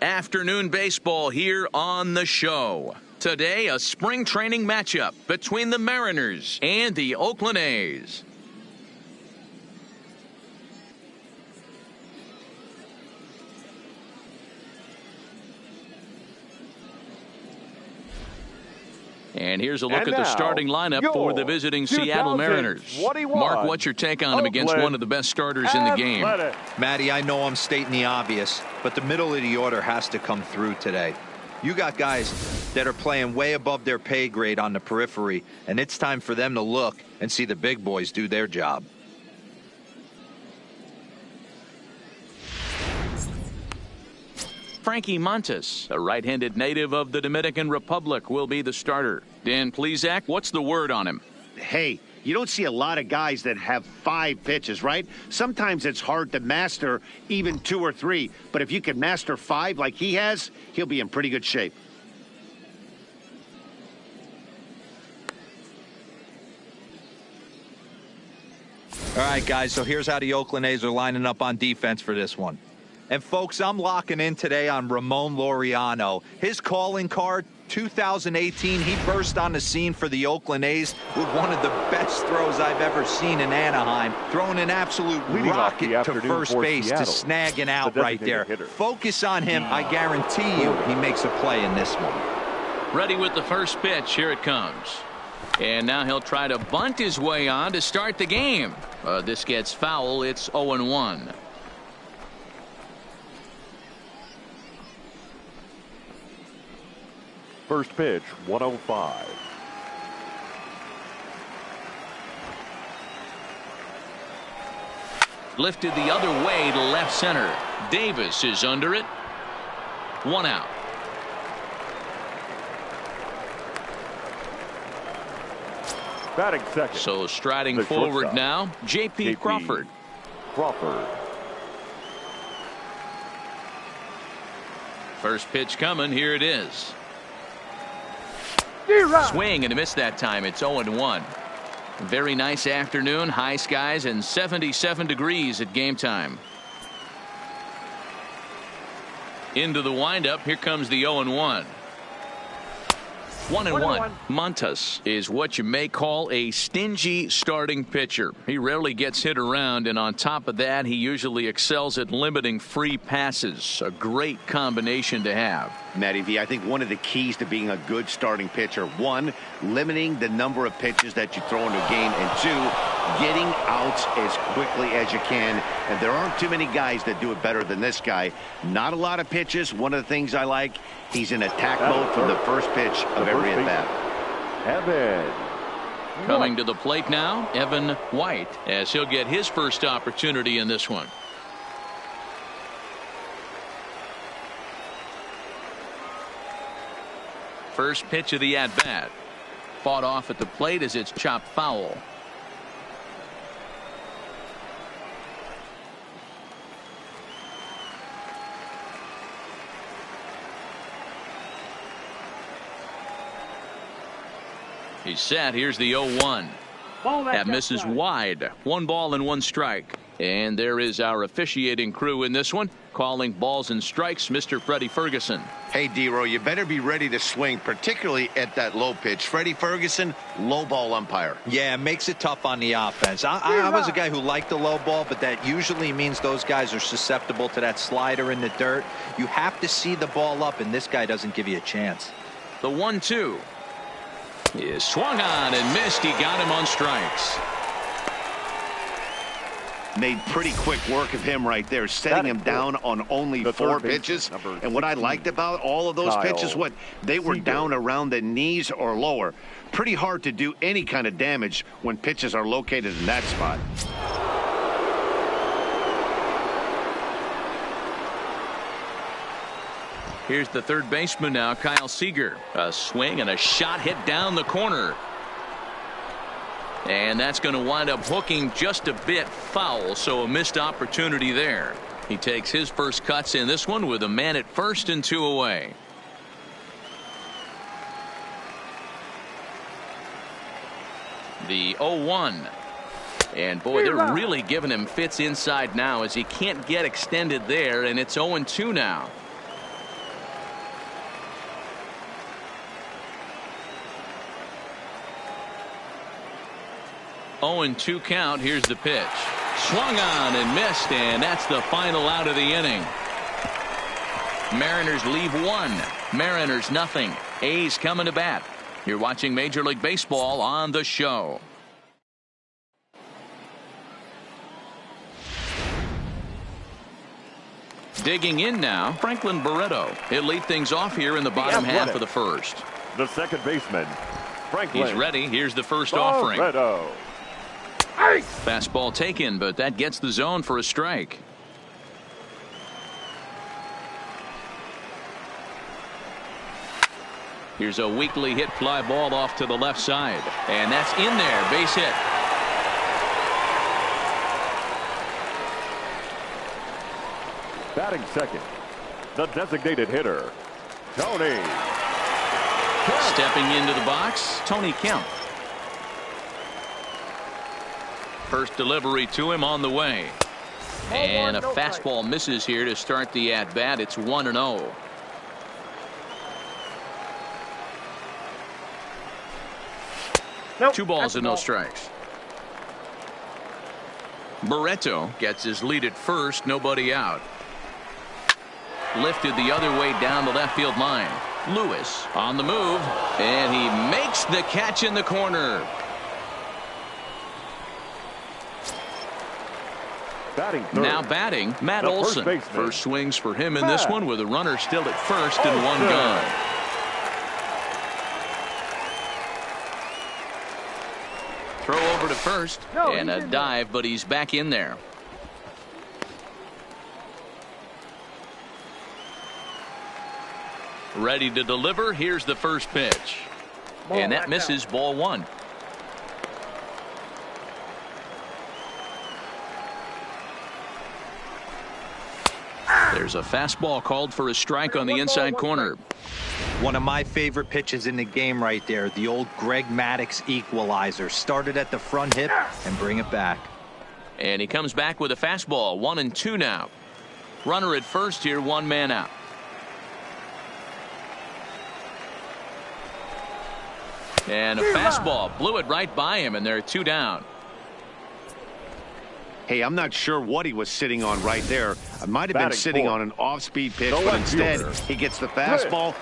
Afternoon baseball here on the show. Today, a spring training matchup between the Mariners and the Oakland A's. And here's a look at the starting lineup for the visiting Seattle Mariners. Mark, what's your take on him against one of the best starters in the game? Matty, I know I'm stating the obvious, but the middle of the order has to come through today. You got guys that are playing way above their pay grade on the periphery, and it's time for them to look and see the big boys do their job. Frankie Montas, a right-handed native of the Dominican Republic, will be the starter. Dan Plesac, what's the word on him? Hey, you don't see a lot of guys that have 5 pitches, right? Sometimes it's hard to master even 2 or 3. But if you can master 5 like he has, he'll be in pretty good shape. All right, guys, so here's how the Oakland A's are lining up on defense for this one. And, folks, I'm locking in today on Ramon Laureano. His calling card, 2018, he burst on the scene for the Oakland A's with one of the best throws I've ever seen in Anaheim, throwing an absolute rocket to first base to snag an out right there. Focus on him. I guarantee you he makes a play in this one. Ready with the first pitch. Here it comes. And now he'll try to bunt his way on to start the game. This gets foul. It's 0-1. First pitch, 105. Lifted the other way to left center. Davis is under it. 1 out. Batting second. So striding forward now, J.P. Crawford. First pitch coming. Here it is. Swing and a miss that time. It's 0-1. Very nice afternoon. High skies and 77 degrees at game time. Into the windup. Here comes the 0-1. 1-1. Montas is what you may call a stingy starting pitcher. He rarely gets hit around, and on top of that, he usually excels at limiting free passes. A great combination to have. Matty V, I think one of the keys to being a good starting pitcher, 1, limiting the number of pitches that you throw into a game, and 2, getting outs as quickly as you can. And there aren't too many guys that do it better than this guy. Not a lot of pitches. One of the things I like, he's in attack mode from the first pitch of every at-bat. Evan. Coming to the plate now, Evan White, as he'll get his first opportunity in this one. First pitch of the at-bat. Fought off at the plate as it's chopped foul. He's set. Here's the 0-1. That misses wide. 1 ball and 1 strike. And there is our officiating crew in this one, calling balls and strikes, Mr. Freddie Ferguson. Hey, D-Row, you better be ready to swing, particularly at that low pitch. Freddie Ferguson, low ball umpire. Yeah, it makes it tough on the offense. I was a guy who liked the low ball, but that usually means those guys are susceptible to that slider in the dirt. You have to see the ball up, and this guy doesn't give you a chance. The 1-2 is swung on and missed. He got him on strikes. Made pretty quick work of him right there, setting him down on only 4 pitches. And what I liked about all of those pitches, they were down around the knees or lower. Pretty hard to do any kind of damage when pitches are located in that spot. Here's the third baseman now, Kyle Seager. A swing and a shot hit down the corner. And that's going to wind up hooking just a bit foul, so a missed opportunity there. He takes his first cuts in this one with a man at first and 2 away. The 0-1. And boy, they're really giving him fits inside now as he can't get extended there, and it's 0-2 now. 0-2 count. Here's the pitch. Swung on and missed, and that's the final out of the inning. Mariners leave 1. Mariners nothing. A's coming to bat. You're watching Major League Baseball on the show. Digging in now, Franklin Barreto. He'll lead things off here in the bottom half of the first. The second baseman, Franklin. He's ready. Here's the first offering. Barreto. Fastball taken, but that gets the zone for a strike. Here's a weakly hit fly ball off to the left side. And that's in there. Base hit. Batting second, the designated hitter, Tony Kemp. Stepping into the box, Tony Kemp. First delivery to him on the way. And a fastball misses here to start the at-bat. It's 1-0. Nope, 2 balls and no strikes. Barreto gets his lead at first. Nobody out. Lifted the other way down the left field line. Lewis on the move, and he makes the catch in the corner. Batting third. Now batting, Matt The Olson. first baseman. First swings for him in this one with a runner still at first and 1 Olson. gone. Throw over to first and a dive, but he's back in there. Ready to deliver. Here's the first pitch. And that misses, ball 1. There's a fastball called for a strike on the inside corner. One of my favorite pitches in the game right there. The old Greg Maddux equalizer. Started at the front hip and bring it back. And he comes back with a fastball. 1-2 now. Runner at first here, 1 man out. And a fastball blew it right by him, and they're 2 down. Hey, I'm not sure what he was sitting on right there. I might have been Batting sitting fourth. on an off-speed pitch, The but left instead fielder. he gets the fastball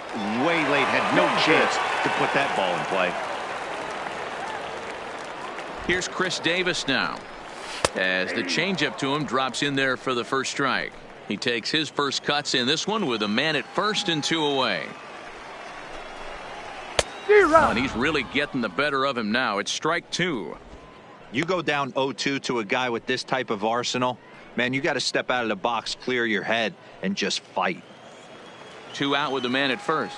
way late. Had no chance to put that ball in play. Here's Chris Davis now, as the changeup to him drops in there for the first strike. He takes his first cuts in this one with a man at first and 2 away. Oh, and he's really getting the better of him now. It's strike 2. You go down 0-2 to a guy with this type of arsenal, man, you got to step out of the box, clear your head, and just fight. 2 out with the man at first.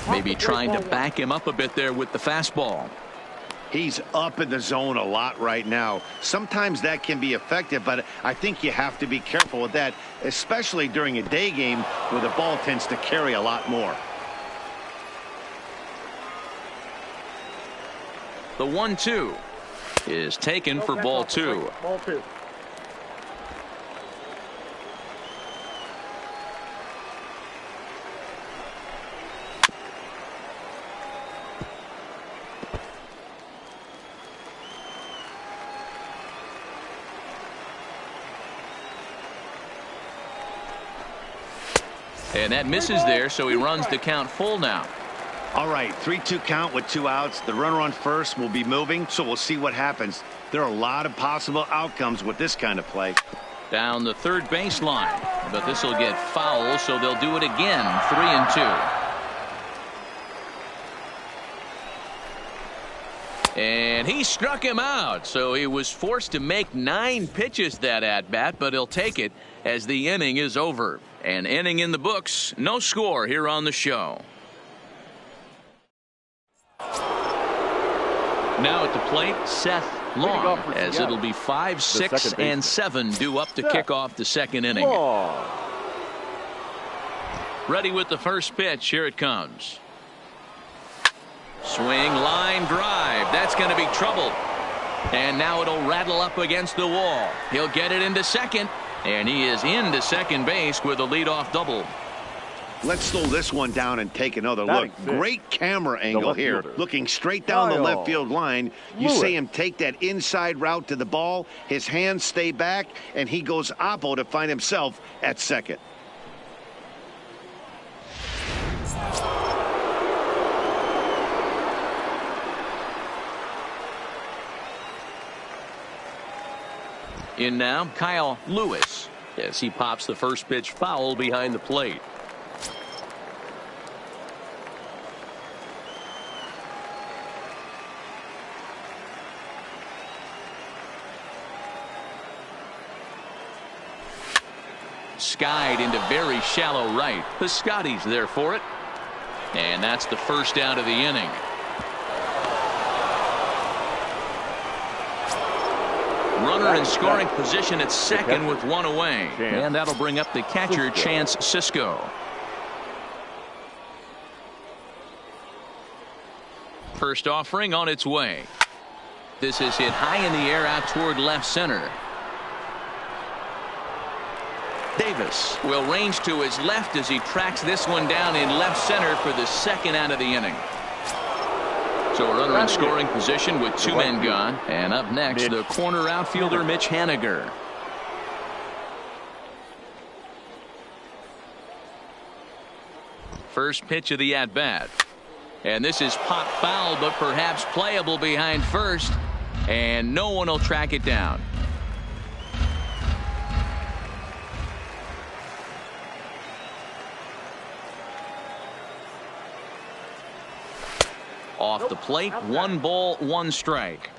Maybe trying to back him up a bit there with the fastball. He's up in the zone a lot right now. Sometimes that can be effective, but I think you have to be careful with that, especially during a day game where the ball tends to carry a lot more. The 1-2 is taken for ball 2. Ball 2. And that misses there, so he runs the count full now. All right, 3-2 count with 2 outs. The runner on first will be moving, so we'll see what happens. There are a lot of possible outcomes with this kind of play. Down the third baseline, but this will get foul, so they'll do it again. 3-2. And he struck him out, so he was forced to make 9 pitches that at bat, but he'll take it as the inning is over. An inning in the books, no score here on the show. Now at the plate, Seth Long, as it'll be 5, 6, and 7 due up to kick off the second inning. Ready with the first pitch. Here it comes. Swing, line drive. That's going to be trouble. And now it'll rattle up against the wall. He'll get it into second. And he is into second base with a leadoff double. Let's slow this one down and take another look. Great camera angle here. Looking straight down the left field line. You see him take that inside route to the ball. His hands stay back, and he goes oppo to find himself at second. In now, Kyle Lewis, as he pops the first pitch foul behind the plate. Skied into very shallow right. Piscotty's there for it. And that's the first out of the inning. Runner in scoring position at second with one away. And that'll bring up the catcher, Chance Sisco. First offering on its way. This is hit high in the air out toward left center. Davis will range to his left as he tracks this one down in left center for the second out of the inning. So a runner in scoring position with two men gone. And up next, the corner outfielder, Mitch Haniger. First pitch of the at-bat. And this is pop foul, but perhaps playable behind first. And no one will track it down. Off the plate, 1 ball, 1 strike.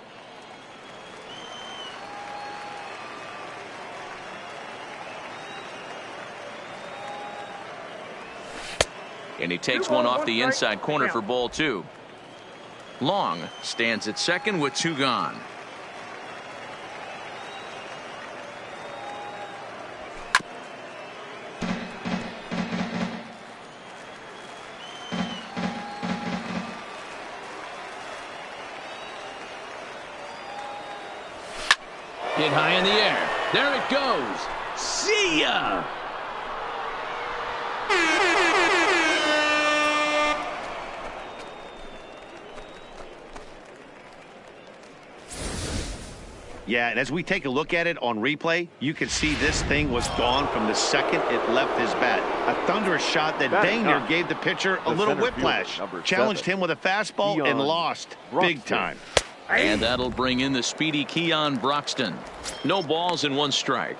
And he takes one off the inside corner for ball 2. Long stands at second with 2 gone. Hit high in the air. There it goes. See ya! Yeah, and as we take a look at it on replay, you can see this thing was gone from the second it left his bat. A thunderous shot that dang near gave the pitcher a little whiplash. Challenged him with a fastball and lost big time. And that'll bring in the speedy Keon Broxton. No balls and 1 strike.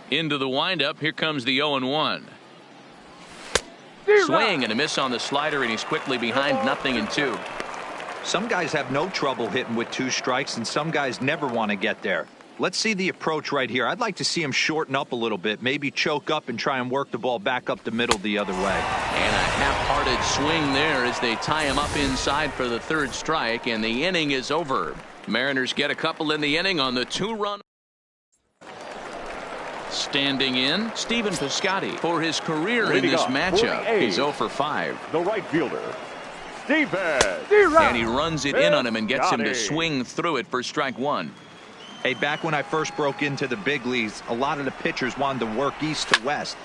Into the windup. Here comes the 0-1. Swing and a miss on the slider, and he's quickly behind 0-2. Some guys have no trouble hitting with 2 strikes, and some guys never want to get there. Let's see the approach right here. I'd like to see him shorten up a little bit, maybe choke up and try and work the ball back up the middle the other way. And a half-hearted swing there as they tie him up inside for the 3rd strike, and the inning is over. Mariners get a couple in the inning on the 2-run. Standing in, Stephen Piscotty for his career in this matchup. He's 0 for 5. The right fielder, Stephen. And he runs it in on him and gets him to swing through it for strike 1. Hey, back when I first broke into the big leagues, a lot of the pitchers wanted to work east to west.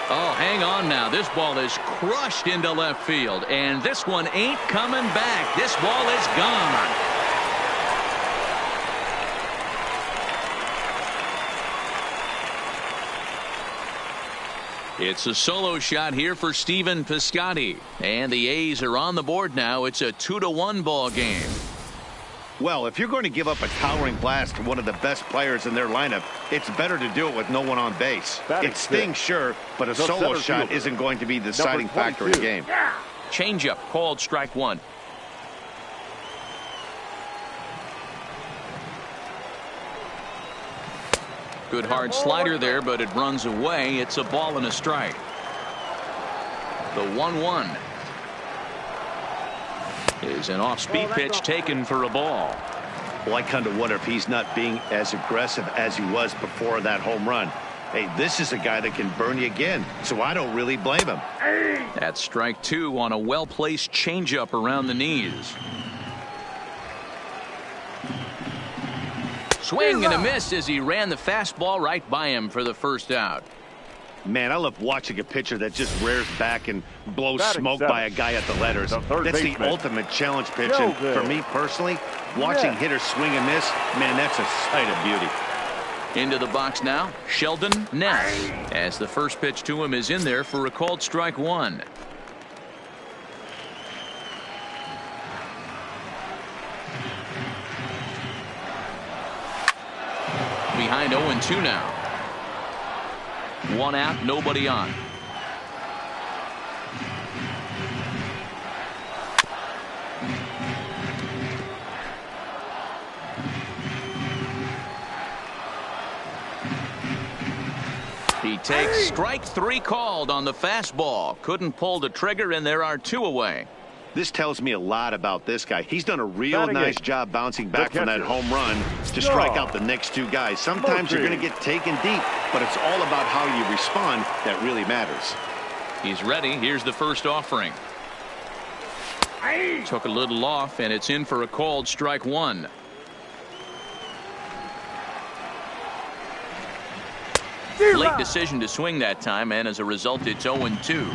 Oh, hang on now. This ball is crushed into left field, and this one ain't coming back. This ball is gone. It's a solo shot here for Stephen Piscotty, and the A's are on the board now. It's a 2-1 ball game. Well, if you're going to give up a towering blast to one of the best players in their lineup, it's better to do it with no one on base. It stings, sure, but a solo shot isn't going to be the deciding factor in the game. Changeup called strike 1. Good hard slider there, but it runs away. It's a ball and a strike. The 1-1 is an off-speed pitch taken for a ball. Well, I kind of wonder if he's not being as aggressive as he was before that home run. Hey, this is a guy that can burn you again, so I don't really blame him. That's strike 2 on a well-placed changeup around the knees. Swing and a miss as he ran the fastball right by him for the first out. Man, I love watching a pitcher that just rears back and blows Batting smoke seven. by a guy at the letters. The third That's baseman. the ultimate challenge pitch. Joe And for Good. me personally, watching hitters swing and miss, man, that's a sight of beauty. Into the box now, Sheldon Ness, as the first pitch to him is in there for a called strike one. Behind 0-2 now. One out, nobody on. He takes strike three called on the fastball. Couldn't pull the trigger, and there are two away. This tells me a lot about this guy. He's done a real Batting nice eighth. job bouncing back from that catcher. home run to strike out the next two guys. Sometimes you're going to get taken deep, but it's all about how you respond that really matters. He's ready. Here's the first offering. Took a little off, and it's in for a called strike one. Late decision to swing that time, and as a result, it's 0-2.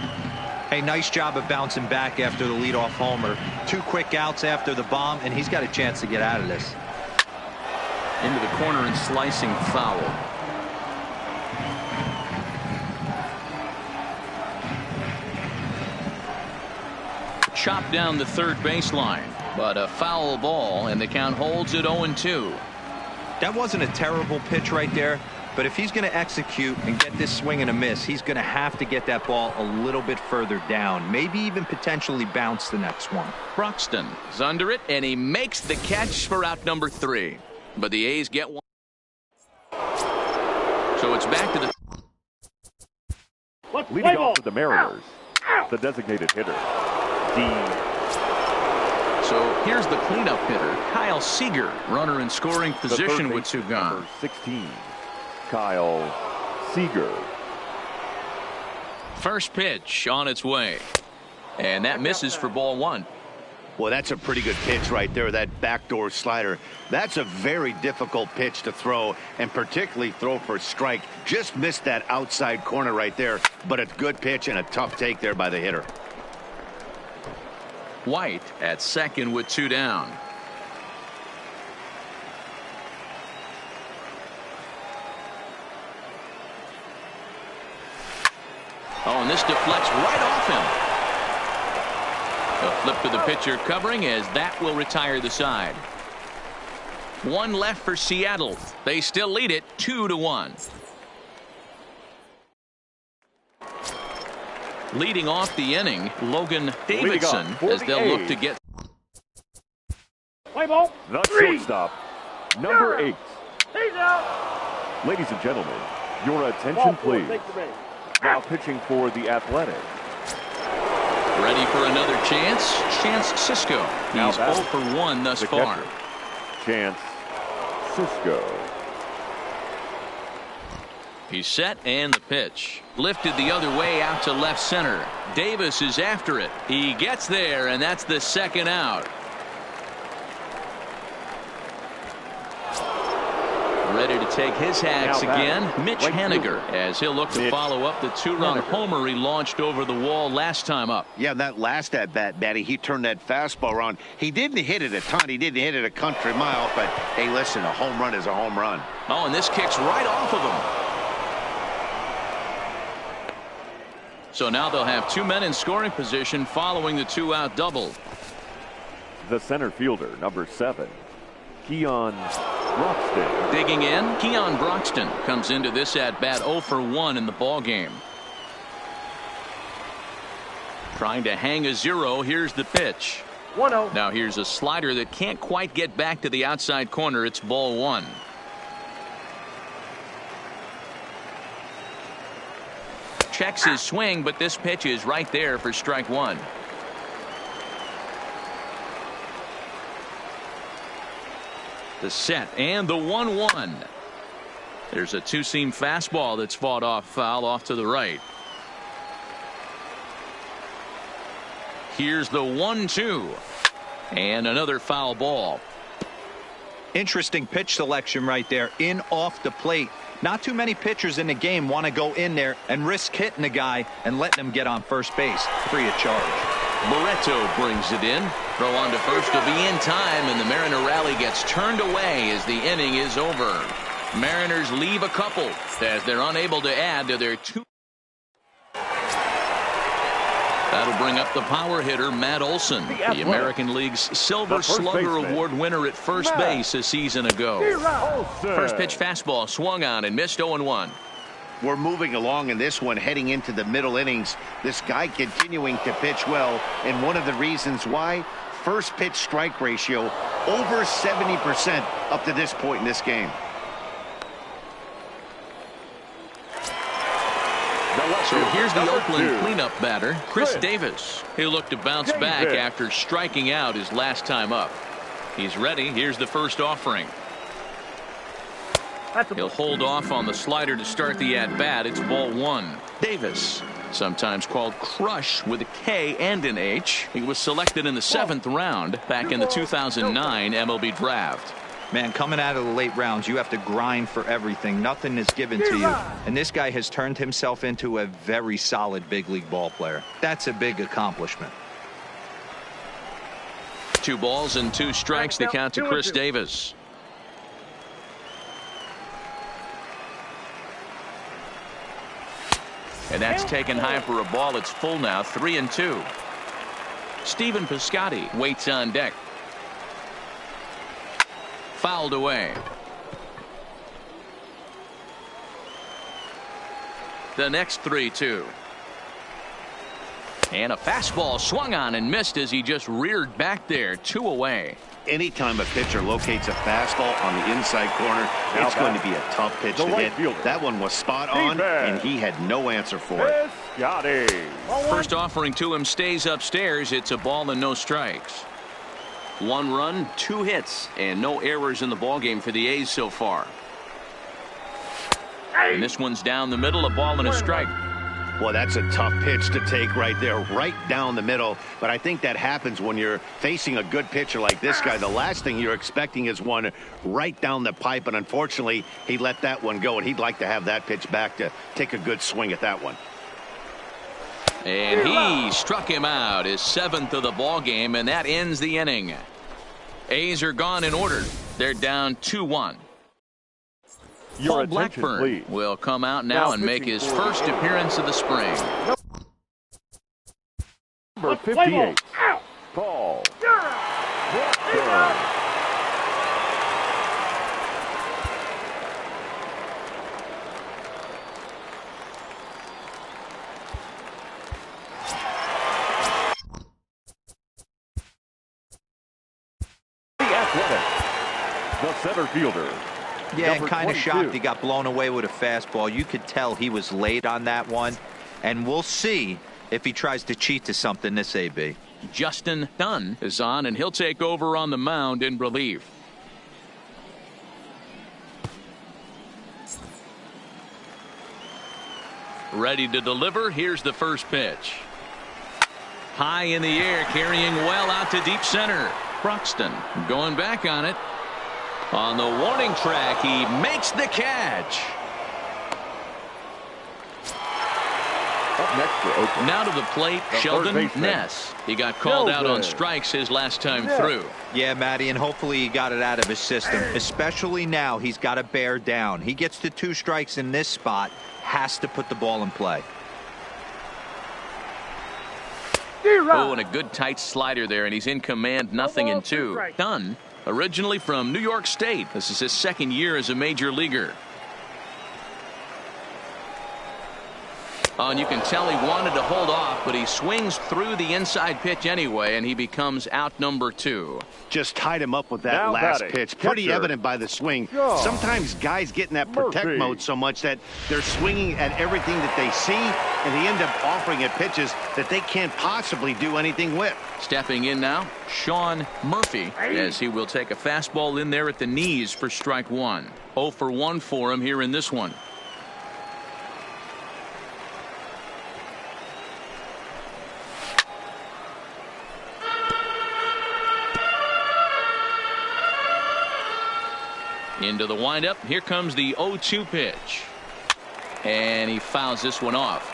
Hey, nice job of bouncing back after the leadoff homer. 2 quick outs after the bomb, and he's got a chance to get out of this. Into the corner and slicing foul. Chopped down the third baseline, but a foul ball, and the count holds at 0-2. That wasn't a terrible pitch right there, but if he's going to execute and get this swing and a miss, he's going to have to get that ball a little bit further down, maybe even potentially bounce the next one. Broxton is under it, and he makes the catch for out number 3. But the A's get one. So it's back to the... Leading off for the Mariners, the designated hitter, Dean. So here's the cleanup hitter, Kyle Seager, runner in scoring position with two gone. Number 16, Kyle Seager. First pitch on its way, and that misses for ball one. Well, that's a pretty good pitch right there, that backdoor slider. That's a very difficult pitch to throw, and particularly throw for a strike. Just missed that outside corner right there, but a good pitch and a tough take there by the hitter. White at second with two down. Oh, and this deflects right off him. A flip to the pitcher covering, as that will retire the side. One left for Seattle. They still lead it 2-1. Leading off the inning, Logan Davidson, as they'll look to get. Play ball. The shortstop, number 8. Ladies and gentlemen, your attention please. Now pitching for the Athletics, Ready for another chance. Chance Cisco. Now He's 0 batting for 1 thus the far. catcher, Chance Cisco. He's set, and the pitch. Lifted the other way out to left center. Davis is after it. He gets there, and that's the second out. Ready to take his hacks Now batting, again, Mitch right Haniger, fielder. as he'll look to Mitch follow up the two-run Haniger. homer he launched over the wall last time up. Yeah, that last at-bat, Batty, he turned that fastball around. He didn't hit it a ton. He didn't hit it a country mile, but, hey, listen, a home run is a home run. Oh, and this kicks right off of him. So now they'll have 2 men in scoring position following the 2-out double. The center fielder, number 7, Keon Broxton. Digging in, Keon Broxton comes into this at-bat 0 for 1 in the ballgame. Trying to hang a 0. Here's the pitch. 1-0. Now here's a slider that can't quite get back to the outside corner. It's ball 1. Checks his swing, but this pitch is right there for strike 1. The set and the 1-1. There's a two-seam fastball that's fought off foul off to the right. Here's the 1-2. And another foul ball. Interesting pitch selection right there, in off the plate. Not too many pitchers in the game want to go in there and risk hitting the guy and letting him get on first base free of charge. Barreto brings it in. Throw on to first will be in time, and the Mariner rally gets turned away as the inning is over. Mariners leave a couple as they're unable to add to their two. That'll bring up the power hitter, Matt Olson, the American League's Silver Slugger Award winner at first base a season ago. First pitch fastball swung on and missed 0-1. We're moving along in this one, heading into the middle innings. This guy continuing to pitch well, and one of the reasons why, first pitch strike ratio over 70% up to this point in this game. So here's the Oakland cleanup batter, Chris Davis. He'll look to bounce back after striking out his last time up. He's ready. Here's the first offering. He'll hold off on the slider to start the at-bat. It's ball one. Davis, sometimes called Crush with a K and an H. He was selected in the 7th round back in the 2009 MLB draft. Man, coming out of the late rounds, you have to grind for everything. Nothing is given to you. And this guy has turned himself into a very solid big league ball player. That's a big accomplishment. 2 balls and 2 strikes, the count to Chris Davis. And that's taken high for a ball. It's full now, 3-2. Stephen Piscotty waits on deck. Fouled away. The next 3-2. And a fastball swung on and missed as he just reared back there. 2 away. Anytime a pitcher locates a fastball on the inside corner, it's going to be a tough pitch to hit. That one was spot on, and he had no answer for it. First offering to him stays upstairs. It's a ball and no strikes. 1 run, 2 hits, and no errors in the ballgame for the A's so far. And this one's down the middle, a ball and a strike. Well, that's a tough pitch to take right there, right down the middle. But I think that happens when you're facing a good pitcher like this guy. The last thing you're expecting is one right down the pipe, and unfortunately, he let that one go, and he'd like to have that pitch back to take a good swing at that one. And he struck him out, his 7th of the ball game, and that ends the inning. A's are gone in order. They're down 2-1. Paul Blackburn will come out now and make his first appearance of the spring. Number 58, Paul Blackburn. The center fielder. Yeah, and kind of shocked he got blown away with a fastball. You could tell he was late on that one. And we'll see if he tries to cheat to something this AB. Justin Dunn is on, and he'll take over on the mound in relief. Ready to deliver. Here's the first pitch. High in the air, carrying well out to deep center. Broxton going back on it. On the warning track, he makes the catch. Up next for Oakland. Now to the plate, Sheldon Ness. He got called out on strikes his last time through. Yeah, Matty, and hopefully he got it out of his system. Especially now, he's got to bear down. He gets to 2 strikes in this spot, has to put the ball in play. Oh, and a good tight slider there, and he's in command, 0-2. Dunn, originally from New York State. This is his 2nd year as a major leaguer. Oh, and you can tell he wanted to hold off, but he swings through the inside pitch anyway, and he becomes out number 2. Just tied him up with that last pitch. Pretty evident by the swing. Sometimes guys get in that protect mode so much that they're swinging at everything that they see, and they end up offering at pitches that they can't possibly do anything with. Stepping in now, Sean Murphy, as he will take a fastball in there at the knees for strike 1. 0 for 1 for him here in this one. Into the windup. Here comes the 0-2 pitch. And he fouls this one off.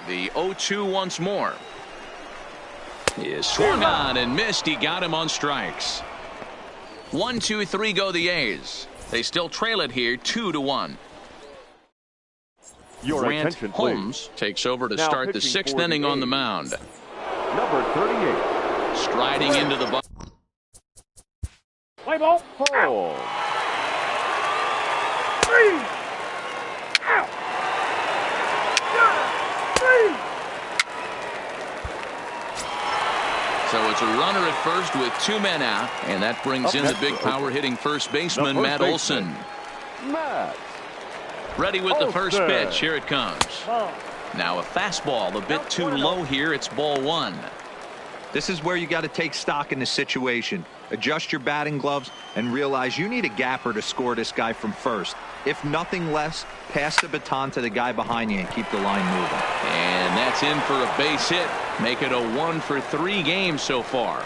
The 0-2 once more. He is swung on and missed. He got him on strikes. 1-2-3 go the A's. They still trail it here 2-1. Your Grant attention, Holmes please. takes over to Now start the pitching sixth for the inning on the A's. mound. Number 38. Striding into the box. Play ball. Home. So it's a runner at first with 2 men out, and that brings in the big power hitting first baseman, Matt Olson. Matt. Ready with the first Olson. pitch. Here it comes. Now a fastball a bit too low here. It's ball 1. This is where you got to take stock in the situation. Adjust your batting gloves and realize you need a gapper to score this guy from first. If nothing less, pass the baton to the guy behind you and keep the line moving. And that's in for a base hit. Make it a 1-for-3 game so far.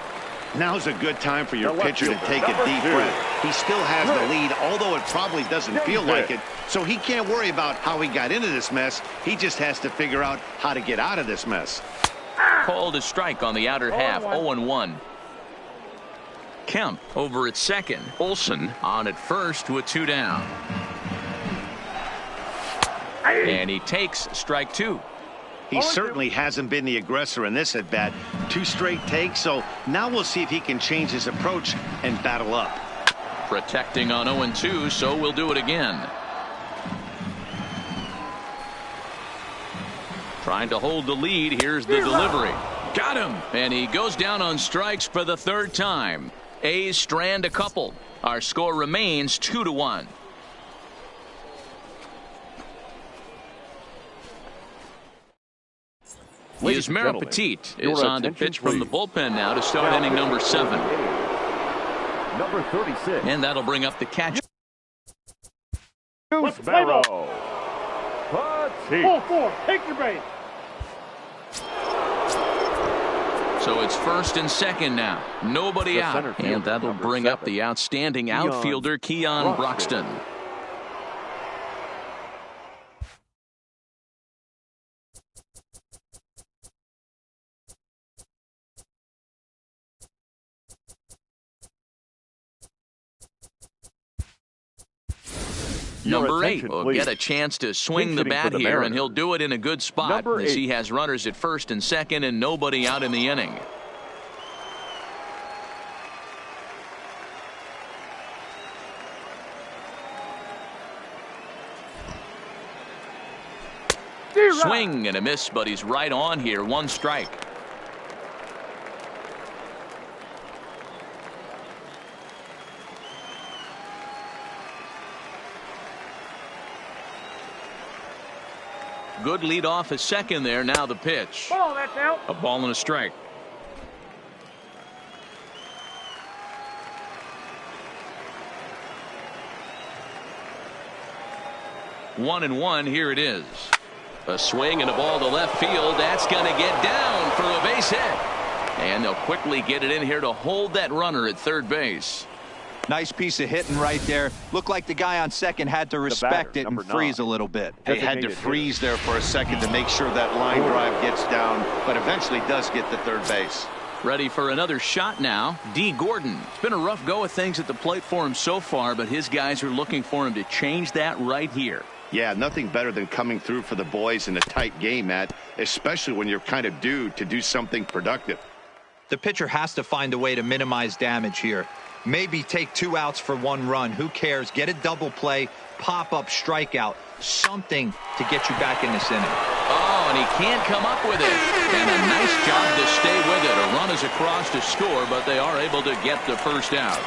Now's a good time for your The left pitcher to fielder, take a number deep 2. breath. He still has the lead, although it probably doesn't feel like hit. it. So he can't worry about how he got into this mess. He just has to figure out how to get out of this mess. Called a strike on the outer half. 0-1. Kemp over at second. Olson on at first with 2 down. And he takes strike 2. He certainly hasn't been the aggressor in this at bat. 2 straight takes, so now we'll see if he can change his approach and battle up. Protecting on 0-2, so we'll do it again. Trying to hold the lead. Here's the delivery. Got him. And he goes down on strikes for the 3rd time. A's strand a couple. Our score remains 2-1. Ladies and Yusmeiro gentlemen, Petit your is on to attention, pitch from the please. bullpen now to start Now inning number pitching for 7. the A's. Number 36. And that'll bring up the catch. Yusmeiro. Petit. Ball 4. Take your base. So it's first and second now. Nobody The out. center fielder, And that'll number bring up 7. the outstanding Keon outfielder, Keon Broxton. Broxton. Your Number 8 attention, will please. get a chance to swing the Pinch hitting bat for the here, and he'll Mariners. do it in a good spot Number as 8. he has runners at first and second and nobody out in the inning. Swing and a miss, but he's right on here. 1 strike. Good lead off at second there. Now the pitch. Ball, that's out. A ball and a strike. One and one. Here it is. A swing and a ball to left field. That's going to get down for a base hit. And they'll quickly get it in here to hold that runner at third base. Nice piece of hitting right there. Looked like the guy on second had to respect it and number freeze 9. a little bit. He had to Designated freeze there for a second to make sure that line drive gets down, but eventually does get to third base. Ready for another shot now. D. Gordon. It's been a rough go of things at the plate for him so far, but his guys are looking for him to change that right here. Yeah, nothing better than coming through for the boys in a tight game, Matt, especially when you're kind of due to do something productive. The pitcher has to find a way to minimize damage here. Maybe take 2 outs for 1 run. Who cares? Get a double play, pop up, strikeout, something to get you back in this inning. Oh, and he can't come up with it. And a nice job to stay with it. A run is across to score, but they are able to get the first out.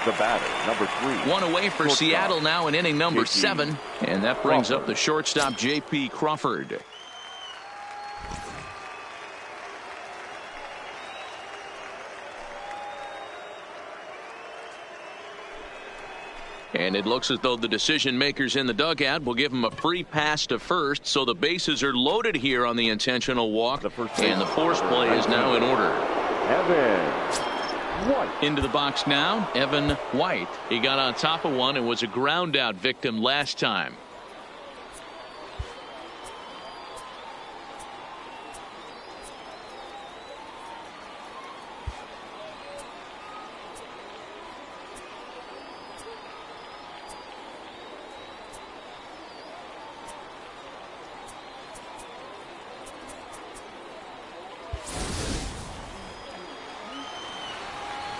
The batter, number 3. 1 away for Shortstop. Seattle now in inning number J.P. 7. And that brings up Crawford. the shortstop, J.P. Crawford. And it looks as though the decision makers in the dugout will give him a free pass to first, so the bases are loaded here on the intentional walk, and the force play is now in order. Evan White. Into the box now, Evan White. He got on top of one and was a ground out victim last time.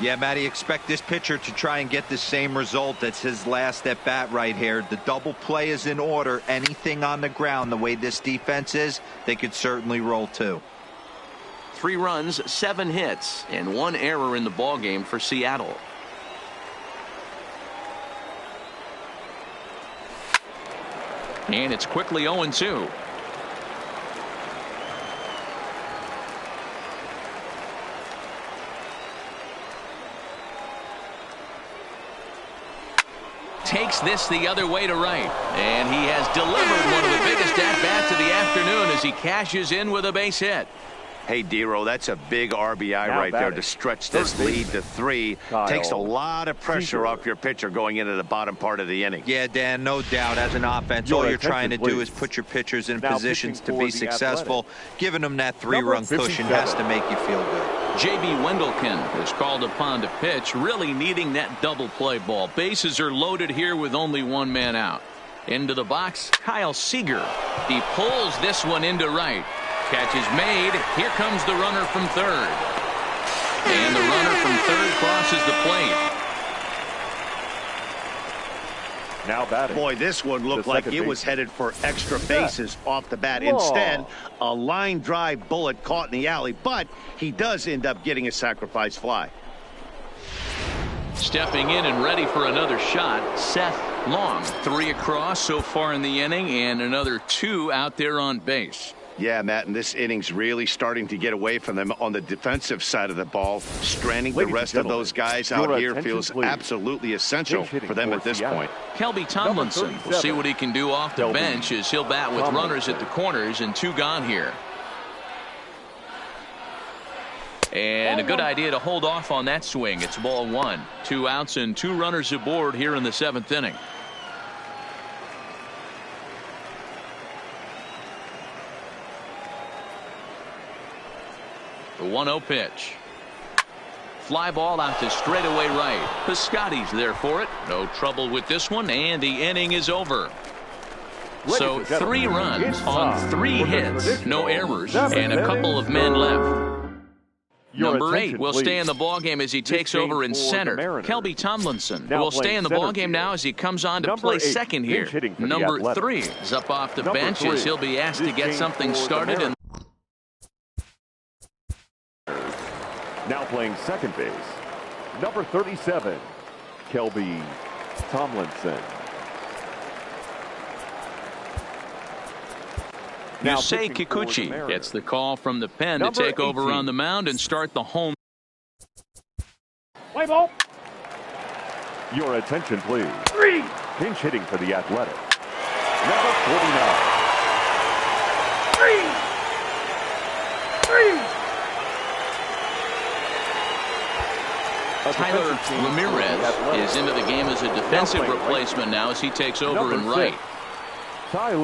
Yeah, Matty, expect this pitcher to try and get the same result as his last at bat right here. The double play is in order. Anything on the ground, the way this defense is, they could certainly roll too. 3 runs, 7 hits, and 1 error in the ballgame for Seattle. And it's quickly 0-2. Takes this the other way to right, and he has delivered one of the biggest at-bats of the afternoon as he cashes in with a base hit. Hey, Dero, that's a big RBI right there to stretch this lead to 3. Takes a lot of pressure off your pitcher going into the bottom part of the inning. Yeah, Dan, no doubt. As an offense, all you're trying to do is put your pitchers in positions to be successful. Giving them that 3-run cushion has to make you feel good. J.B. Wendelken is called upon to pitch, really needing that double play ball. Bases are loaded here with only 1 man out. Into the box, Kyle Seager. He pulls this one into right. Catch is made. Here comes the runner from third. And the runner from third crosses the plate. Now batting. Boy, this one looked like it was headed for extra bases off the bat. Instead, a line drive bullet caught in the alley, but he does end up getting a sacrifice fly. Stepping in and ready for another shot, Seth Long. 3 across so far in the inning, and another 2 out there on base. Yeah, Matt, and this inning's really starting to get away from them on the defensive side of the ball. Stranding the rest of those guys out here feels absolutely essential for them at this point. Kelby Tomlinson will see what he can do off the bench as he'll bat with runners at the corners and 2 gone here. And a good idea to hold off on that swing. It's ball 1. 2 outs and 2 runners aboard here in the 7th inning. The 1-0 pitch. Fly ball out to straightaway right. Piscotty's there for it. No trouble with this one, and the inning is over. So 3 runs on 3 hits, no errors, and a couple of men left. Number 8 will stay in the ballgame as he takes over in center. Kelby Tomlinson will stay in the ballgame now as he comes on to play second here. Number 3 is up off the bench as he'll be asked to get something started. And now playing second base, number 37, Kelby Tomlinson. Yusei Kikuchi gets the call from the pen to take over on the mound and start the home. Play ball. Your attention, please. 3. Pinch hitting for the Athletic, number 49. 3. Tyler Ramirez is into the game as a defensive replacement now as he takes over in right.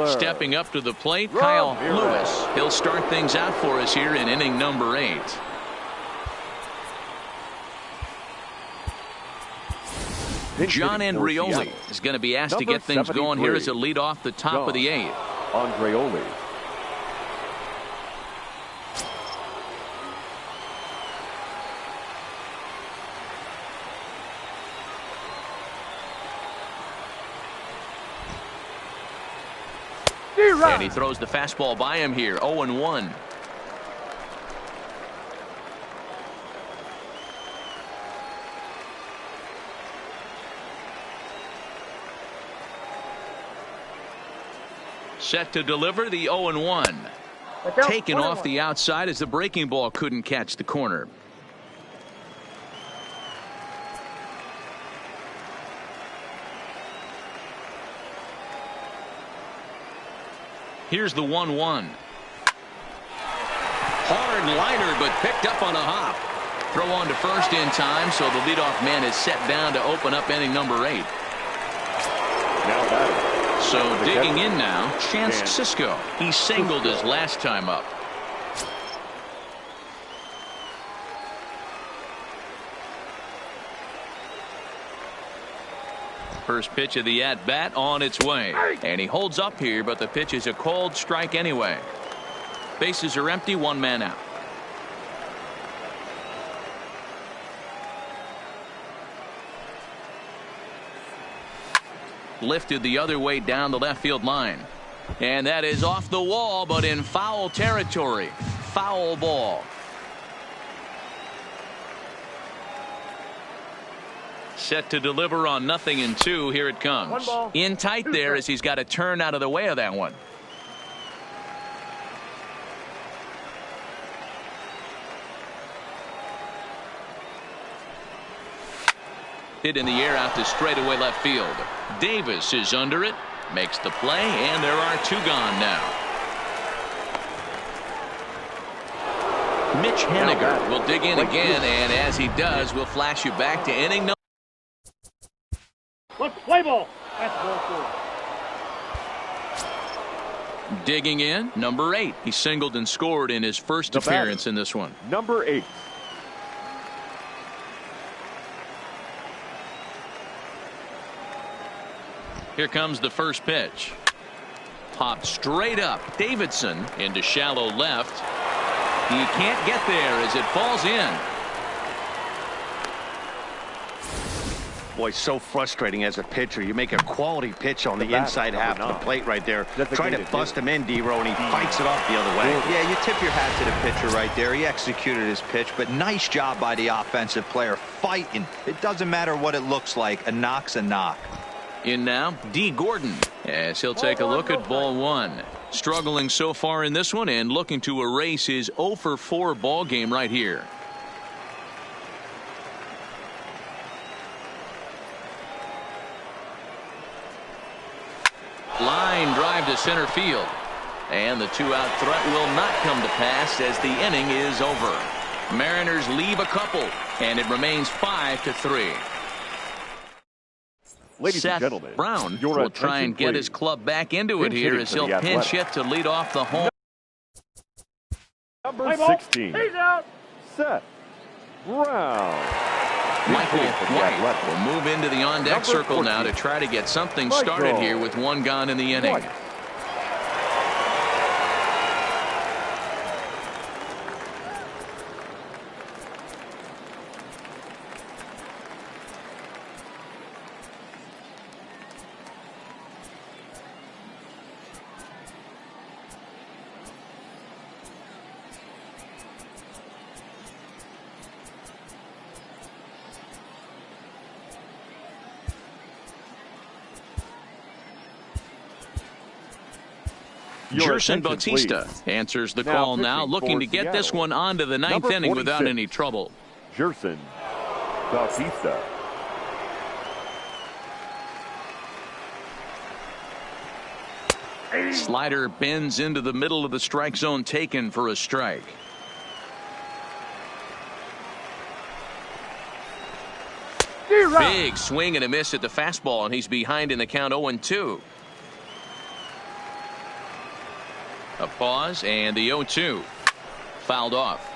Stepping up to the plate, Kyle Lewis. He'll start things out for us here in inning number 8. John Andreoli is going to be asked to get things going here as a lead off the top of the 8th. Andreoli. And he throws the fastball by him here. 0-1. Set to deliver the 0-1. Taken off the outside as the breaking ball couldn't catch the corner. Here's the 1-1. Hard liner, but picked up on a hop. Throw on to first in time, so the leadoff man is set down to open up inning number 8. Now batting. So digging in now, Chance Sisco. He singled his last time up. First pitch of the at-bat on its way. And he holds up here, but the pitch is a called strike anyway. Bases are empty, one man out. Lifted the other way down the left field line. And that is off the wall, but in foul territory. Foul ball. Set to deliver on 0-2. Here it comes. In tight there as he's got to turn out of the way of that one. Hit in the air out to straightaway left field. Davis is under it, makes the play, and there are 2 gone now. Mitch Haniger will dig in again, and as he does, we'll flash you back to inning number. Let's play ball. That's ball 4. Digging in, number 8. He singled and scored in his first appearance in this one. Number 8. Here comes the first pitch. Popped straight up. Davidson into shallow left. He can't get there as it falls in. Boy, so frustrating as a pitcher. You make a quality pitch on the inside half of the plate right there. Trying to bust him in, D-Row, and he fights it off the other way. Yeah, you tip your hat to the pitcher right there. He executed his pitch, but nice job by the offensive player fighting. It doesn't matter what it looks like. A knock's a knock. In now, D. Gordon, as he'll take a look at ball 1. Struggling so far in this one and looking to erase his 0-for-4 ball game right here. Line drive to center field. And the 2-out threat will not come to pass as the inning is over. Mariners leave a couple, and it remains 5-3. Ladies Seth and gentlemen, Brown your will try and attention, get his please. club back into it Pinch here hitting as for he'll the pinch Athletics. hit to lead off the home. Number Play ball. 16. He's out. Seth Brown. Michael Pinch hitting for the White Athletics. will move into the on-deck Number circle now to 14. try to get something Michael started here with 1 gone in the inning. White. Your Gerson attention, Bautista please. answers the Now call now, pitching looking for to get this Seattle. one on to the 9th Number inning without 46. any trouble. Gerson Bautista. Slider bends into the middle of the strike zone, taken for a strike. Big swing and a miss at the fastball, and he's behind in the count 0-2. A pause, and the 0-2 fouled off.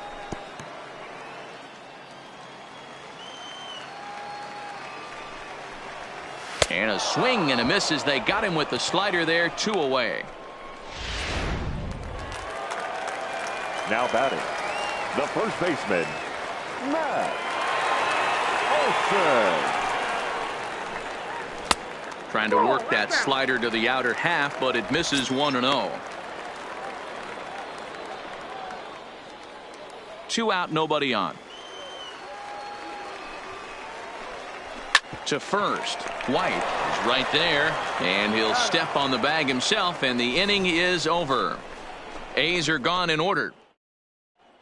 And a swing and a miss as they got him with the slider there, 2 away. Now batting, the first baseman, Matt Olson. Trying to work that slider to the outer half, but it misses 1-0. 2 out, nobody on. To first. White is right there, and he'll step on the bag himself, and the inning is over. A's are gone in order.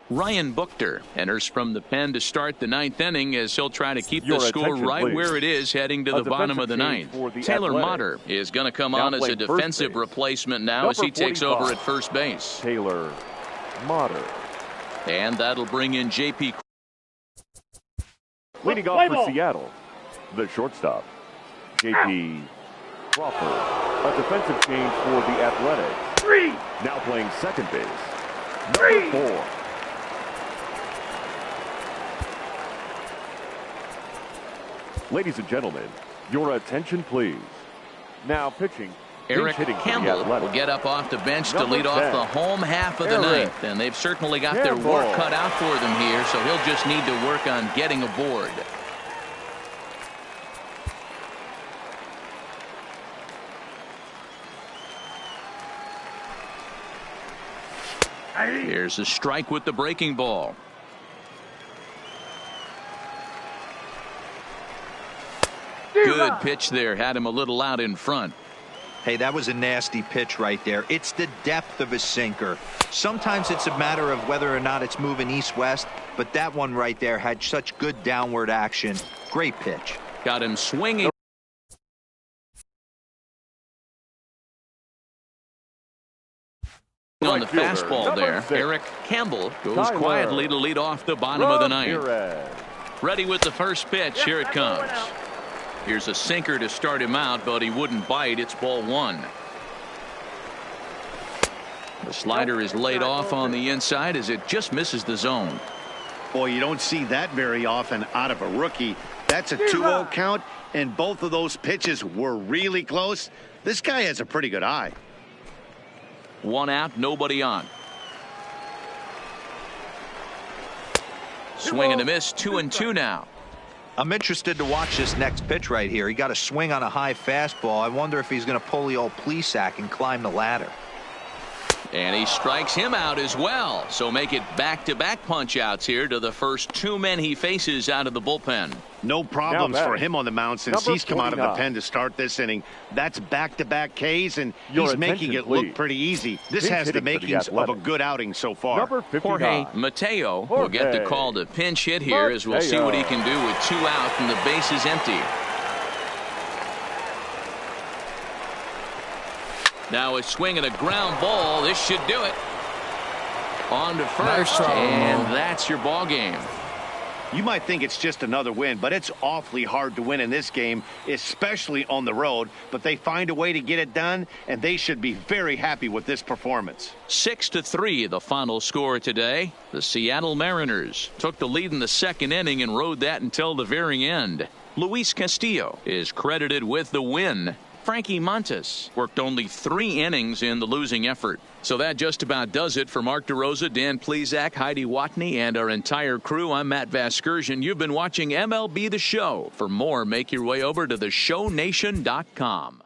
Ryan Buchter enters from the pen to start the ninth inning as he'll try to keep Your the score attention, right please. where it is heading to A the bottom of the defensive change ninth. for the Taylor Athletics. Motter is going to come Now on as a playing first defensive base. replacement now as Number he takes 45. over at first base. Taylor Motter. And that'll bring in J.P. Leading off for Seattle, the shortstop, J.P. Crawford. A defensive change for the Athletics. Now playing second base, number 4. Ladies and gentlemen, your attention please. Now pitching. Eric pinch hitting for the Campbell will Athletics. get up off the bench to Number lead off 10. the home half of the Eric ninth. And they've certainly got their Campbell. work cut out for them here, so he'll just need to work on getting aboard. Here's a strike with the breaking ball. Good pitch there. Had him a little out in front. Hey, that was a nasty pitch right there. It's the depth of a sinker. Sometimes it's a matter of whether or not it's moving east-west, but that one right there had such good downward action. Great pitch. Got him swinging. On the Right fielder, fastball number there. 6. Eric Campbell goes Tyler quietly to lead off the bottom of the ninth. Ramirez. Ready with the first pitch. Here it comes. Here's a sinker to start him out, but he wouldn't bite. It's ball 1. The slider is laid off on the inside as it just misses the zone. Boy, you don't see that very often out of a rookie. That's a 2-0 count, and both of those pitches were really close. This guy has a pretty good eye. 1 out, nobody on. Swing and a miss, 2-2 now. I'm interested to watch this next pitch right here. He got a swing on a high fastball. I wonder if he's going to pull the old Plesac and climb the ladder. And he strikes him out as well. So make it back-to-back punch-outs here to the first 2 men he faces out of the bullpen. No problems Now for back. him on the mound since Number he's come out of the 49. pen to start this inning. That's back-to-back Ks, and Your he's making attention, it look please. pretty easy. This Pinch has the hitting for the makings of a Athletics. good outing so far. Number 59. Jorge Mateo will get the Jorge call to pinch hit here as we'll see what he can do with 2 out and the base is empty. Now a swing and a ground ball. This should do it. On to first, and that's your ball game. You might think it's just another win, but it's awfully hard to win in this game, especially on the road. But they find a way to get it done, and they should be very happy with this performance. 6-3 the final score today. The Seattle Mariners took the lead in the second inning and rode that until the very end. Luis Castillo is credited with the win. Frankie Montas worked only 3 innings in the losing effort. So that just about does it for Mark DeRosa, Dan Plesac, Heidi Watney, and our entire crew. I'm Matt Vasgersian. You've been watching MLB The Show. For more, make your way over to theshownation.com.